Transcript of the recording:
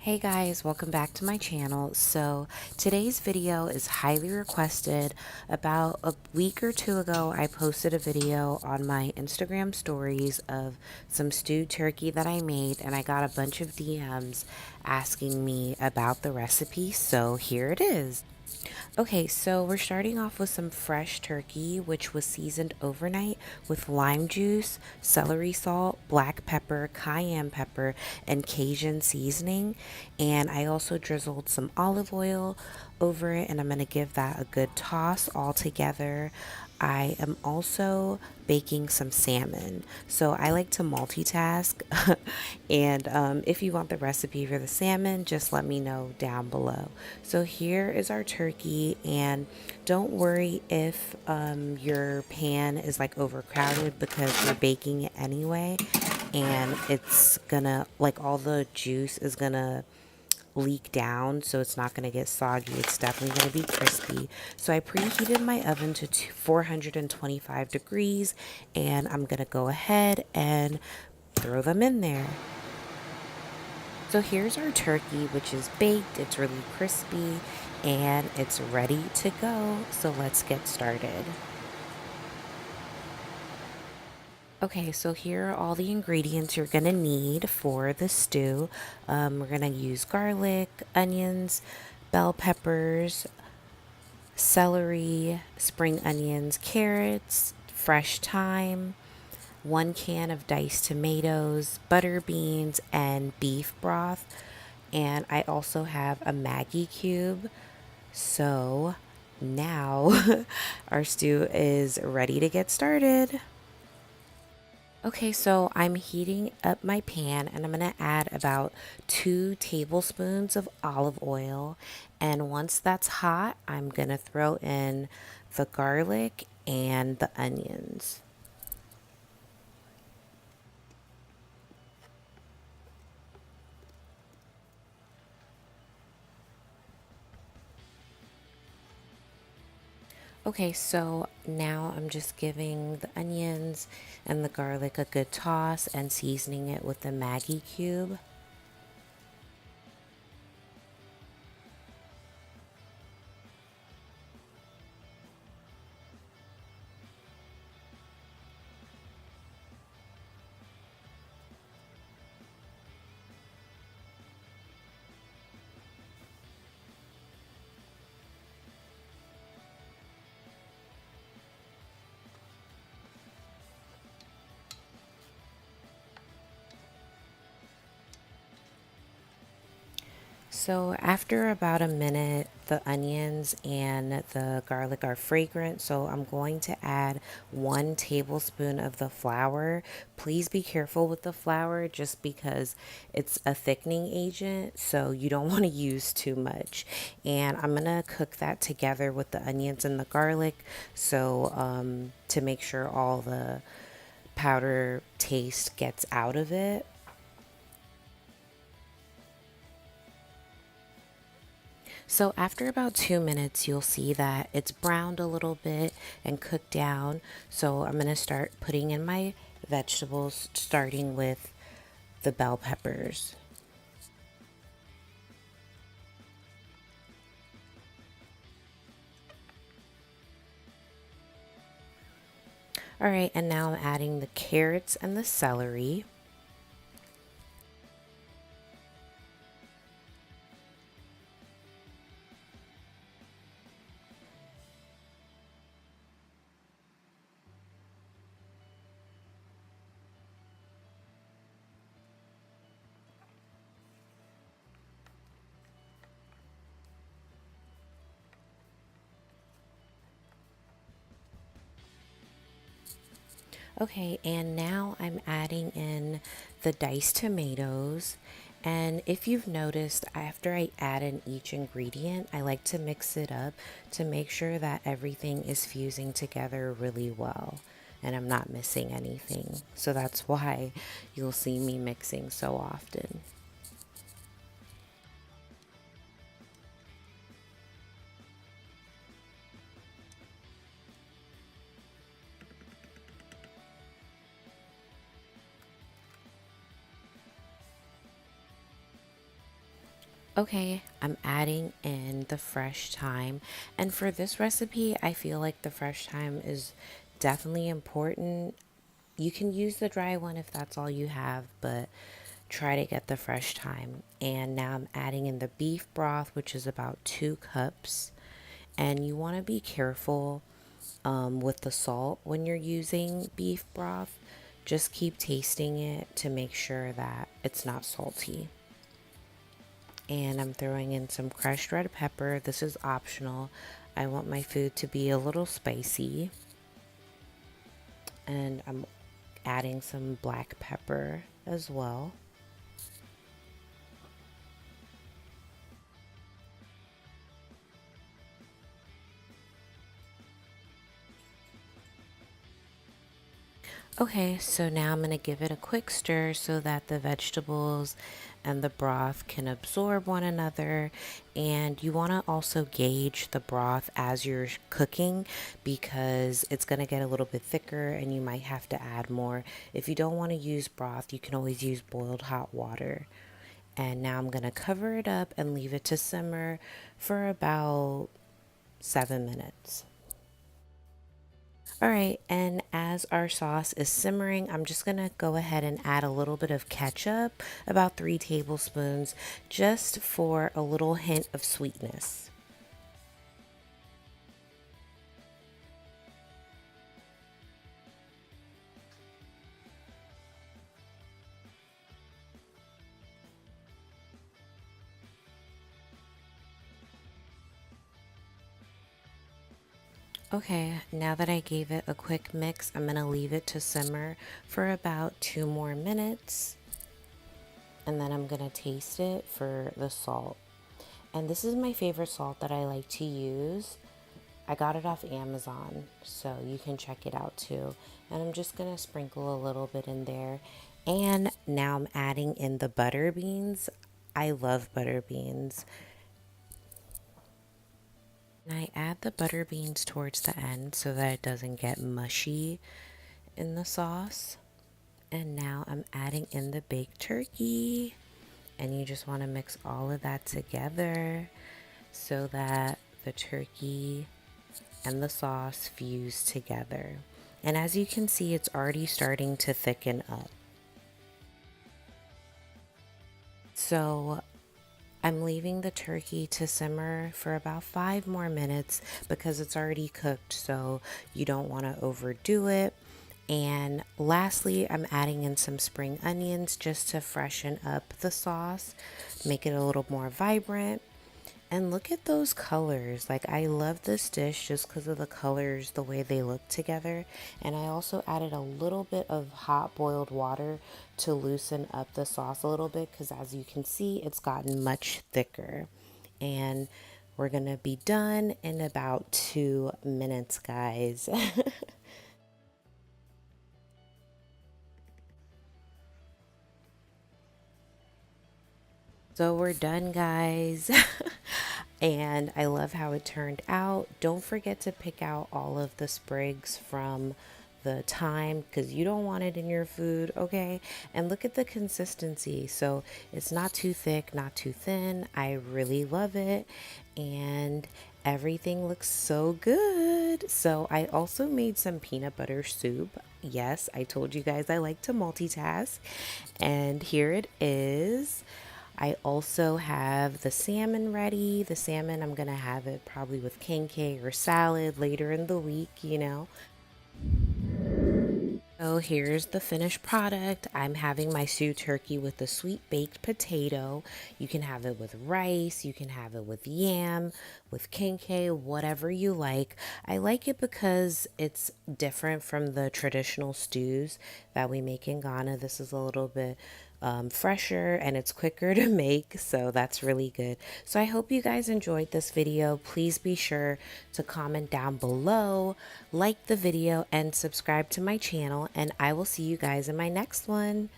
Hey guys, welcome back to my channel. So today's video is highly requested. About a week or two ago, I posted a video on my Instagram stories of some stewed turkey that I made, and I got a bunch of DMs asking me about the recipe. So here it is. Okay, so we're starting off with some fresh turkey, which was seasoned overnight with lime juice, celery salt, black pepper, cayenne pepper, and Cajun seasoning. And I also drizzled some olive oil over it, and I'm going to give that a good toss all together. I am also baking some salmon. So I like to multitask. And if you want the recipe for the salmon, just let me know down below. So here is our turkey. And don't worry if your pan is like overcrowded because you're baking it anyway. And it's gonna, like, all the juice is gonna leak down, so it's not going to get soggy. It's definitely going to be crispy. So I preheated my oven to 425 degrees, and I'm going to go ahead and throw them in there. So here's our turkey, which is baked. It's really crispy and it's ready to go. So let's get started. Okay, so here are all the ingredients you're gonna need for the stew. We're gonna use garlic, onions, bell peppers, celery, spring onions, carrots, fresh thyme, 1 can of diced tomatoes, butter beans, and beef broth. And I also have a Maggie cube. So now our stew is ready to get started. Okay, so I'm heating up my pan and I'm going to add about 2 tablespoons of olive oil. And once that's hot, I'm going to throw in the garlic and the onions. Okay, so now I'm just giving the onions and the garlic a good toss and seasoning it with the Maggie cube. So after about a minute, the onions and the garlic are fragrant. So I'm going to add 1 tablespoon of the flour. Please be careful with the flour just because it's a thickening agent. So you don't want to use too much. And I'm going to cook that together with the onions and the garlic. So to make sure all the powder taste gets out of it. So after about 2 minutes, you'll see that it's browned a little bit and cooked down. So I'm going to start putting in my vegetables, starting with the bell peppers. All right, and now I'm adding the carrots and the celery. Okay, and now I'm adding in the diced tomatoes. And if you've noticed, after I add in each ingredient, I like to mix it up to make sure that everything is fusing together really well and I'm not missing anything. So that's why you'll see me mixing so often. Okay, I'm adding in the fresh thyme. And for this recipe, I feel like the fresh thyme is definitely important. You can use the dry one if that's all you have, but try to get the fresh thyme. And now I'm adding in the beef broth, which is about 2 cups. And you want to be careful with the salt when you're using beef broth. Just keep tasting it to make sure that it's not salty. And I'm throwing in some crushed red pepper. This is optional. I want my food to be a little spicy. And I'm adding some black pepper as well. Okay, so now I'm going to give it a quick stir so that the vegetables and the broth can absorb one another. And you want to also gauge the broth as you're cooking because it's going to get a little bit thicker and you might have to add more. If you don't want to use broth, you can always use boiled hot water. And now I'm going to cover it up and leave it to simmer for about 7 minutes. All right, and as our sauce is simmering, I'm just gonna go ahead and add a little bit of ketchup, about 3 tablespoons, just for a little hint of sweetness. Okay, now that I gave it a quick mix, I'm gonna leave it to simmer for about 2 more minutes, and then I'm gonna taste it for the salt. And this is my favorite salt that I like to use. I got it off Amazon, so you can check it out too. And I'm just gonna sprinkle a little bit in there. And now I'm adding in the butter beans. I love butter beans. And I add the butter beans towards the end so that it doesn't get mushy in the sauce. And now I'm adding in the baked turkey. And you just want to mix all of that together so that the turkey and the sauce fuse together. And as you can see, it's already starting to thicken up. So I'm leaving the turkey to simmer for about 5 more minutes because it's already cooked, so you don't want to overdo it. And lastly, I'm adding in some spring onions just to freshen up the sauce, make it a little more vibrant. And look at those colors. Like, I love this dish just because of the colors, the way they look together. And I also added a little bit of hot boiled water to loosen up the sauce a little bit because, as you can see, it's gotten much thicker. And we're going to be done in about 2 minutes, guys. So we're done, guys. And I love how it turned out. Don't forget to pick out all of the sprigs from the thyme because you don't want it in your food, okay? And look at the consistency. So it's not too thick, not too thin. I really love it. And everything looks so good. So I also made some peanut butter soup. Yes, I told you guys I like to multitask. And here it is. I also have the salmon ready. The salmon, I'm going to have it probably with kenke or salad later in the week. So here's the finished product. I'm having my stew turkey with the sweet baked potato. You can have it with rice, you can have it with yam, with kenke, whatever you like. I like it because it's different from the traditional stews that we make in Ghana. This is a little bit fresher and it's quicker to make, so that's really good. So I hope you guys enjoyed this video. Please be sure to comment down below, like the video, and subscribe to my channel, and I will see you guys in my next one.